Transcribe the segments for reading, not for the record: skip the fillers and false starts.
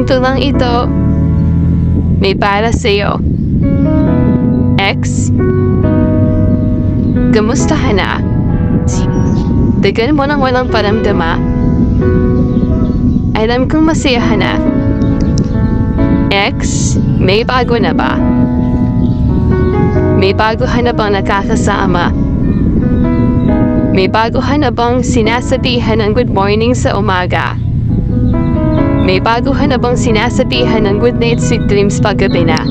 punto lang ito. May para sa'yo. X, kamusta ka na? Tagal mo nang walang paramdama. Alam kong masaya ka na. X, may bago na ba? May bago ka na bang nakakasama? May bago ka na bang sinasabihan ng good morning sa umaga? May bago ka na bang sinasabihan ng good night sweet dreams paggabi na?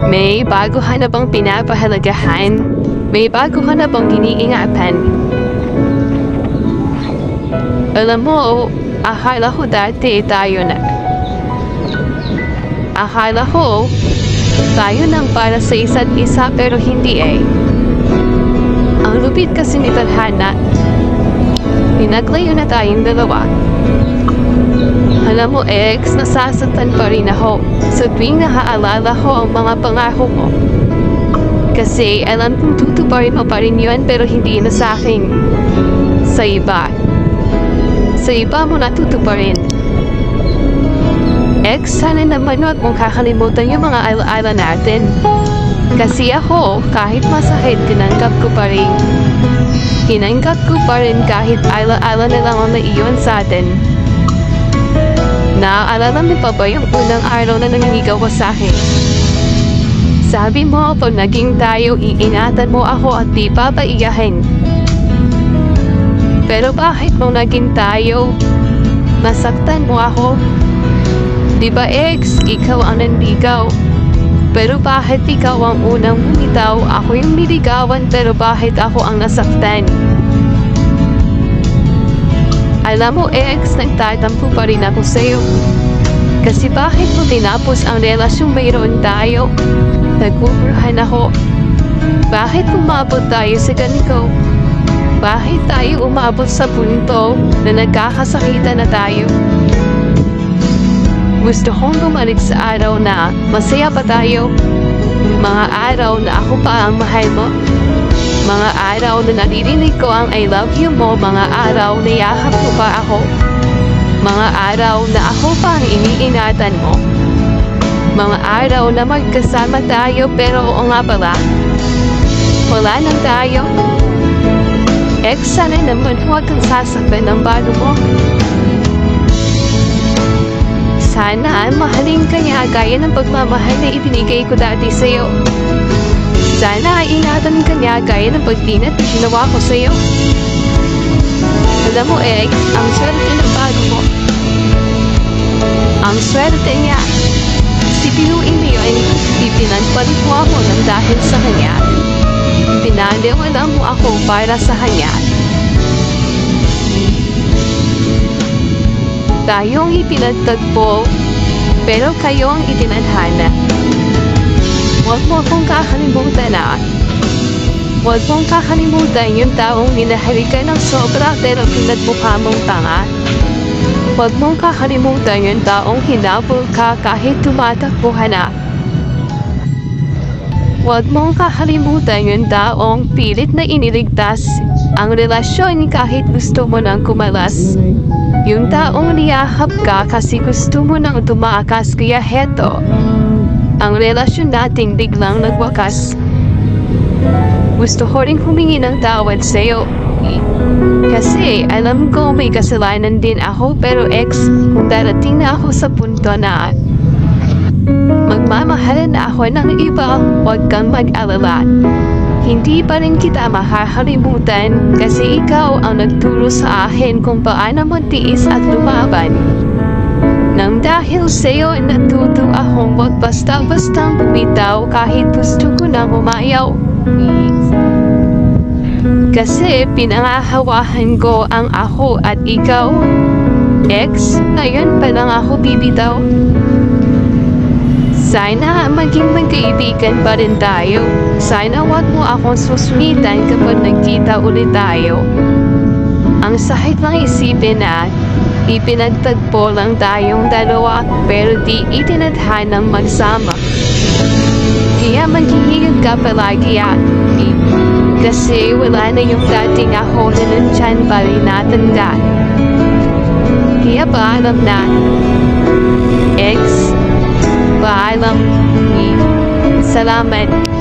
May bago ka na bang pinapahalagahan? May bago ka na bang iniingatan? Alam mo, akala ko dati tayo na. Akala ko, tayo nang para sa isa't isa pero hindi eh. Ang lupit kasi ni tadhana, pinaglayo na tayong dalawa. Alam mo ex, nasasaktan pa rin ako sa tuwing naaalala ko ang mga pangako mo. Kasi alam kong tutuparin mo pa rin yun pero hindi na sa akin. Sa iba. Sa iba mo natutuparin. Ex, sana naman huwag mong kakalimutan yung mga alaala natin. Kasi ako, kahit masakit, tinanggap ko pa rin. Tinanggap ko pa rin kahit ala-ala na lang ang naiyon sa atin. Naaalala mo pa ba yung unang araw na nangingigaw ko sa akin? Sabi mo, pag naging tayo, iingatan mo ako at di papaiyahin. Pero bakit nung naging tayo, nasaktan mo ako? Diba ex, ikaw ang nanligaw? Pero bakit ikaw ang unang bumitaw? Ako yung niligawan pero bakit ako ang nasaktan? Alam mo ex, nagtatampo pa rin ako sa'yo. Kasi bakit mo tinapos ang relasyong mayroon tayo? Naguguluhan ako. Bakit umabot tayo sa ganito? Bakit tayo umabot sa punto na nagkakasakitan na tayo? Gusto kong bumalik sa araw na masaya pa tayo. Mga araw na ako pa ang mahal mo. Mga araw na naririnig ko ang I love you mo. Mga araw na yakap mo pa ako. Mga araw na ako pa ang iniingatan mo. Mga araw na magkasama tayo pero oo nga pala, wala nang tayo. Ex, sana naman huwag kang sasaktan ng bago mo. Sana mahalin ka niya gaya ng pagmamahal na ibinigay ko dati sa'yo. Sana ingatan ka niya gaya ng pagtinat na ginawa ko sa'yo. Alam mo ex, ang swerte ng bago mo. Ang swerte niya. Sipinuin mo yun, ipinagpalit mo ako ng dahil sa kanya. Pinaliwanan mo ako para sa kanya. Tayong ipinagtagpo, pero kayo ang itinadhana. Huwag mo akong kakalimutan na. Huwag mong kakalimutan yung taong minahalikan ng sobra pero pinagmukha mong tanga. Huwag mong kakalimutan yung taong hinabol ka kahit tumatakbo ka na. Huwag mong kakalimutan yung taong pilit na iniligtas ang relasyon kahit gusto mo nang kumalas. Yung taong niyahap ka kasi gusto mo nang tumaakas kaya heto, ang relasyon nating biglang nagwakas. Gusto ko rin humingi ng tawad sa'yo. Kasi alam ko may kasalanan din ako pero ex, kung darating na ako sa punto na magmamahal na ako ng iba, huwag kang mag-alala. Hindi pa rin kita makakalimutan kasi ikaw ang nagturo sa akin kung paano magtiis at lumaban. Nang dahil sa'yo natuto akong wag basta-bastang bumitaw kahit gusto ko nang umayaw. Kasi pinangahawahan ko ang ako at ikaw. Ex, ngayon pa lang ako bibitaw. Sana maging magkaibigan pa rin tayo. Sana wag mo akong susunitan kapag nagkita ulit tayo. Ang sakit lang isipin na ipinagtagpo lang tayong dalawa pero di itinadhanang magsama. Kaya maghihigit ka palagi kasi wala na yung dating ako na nandyan pa rin natanda. Kaya paalam na. X. Paalam. Salamat.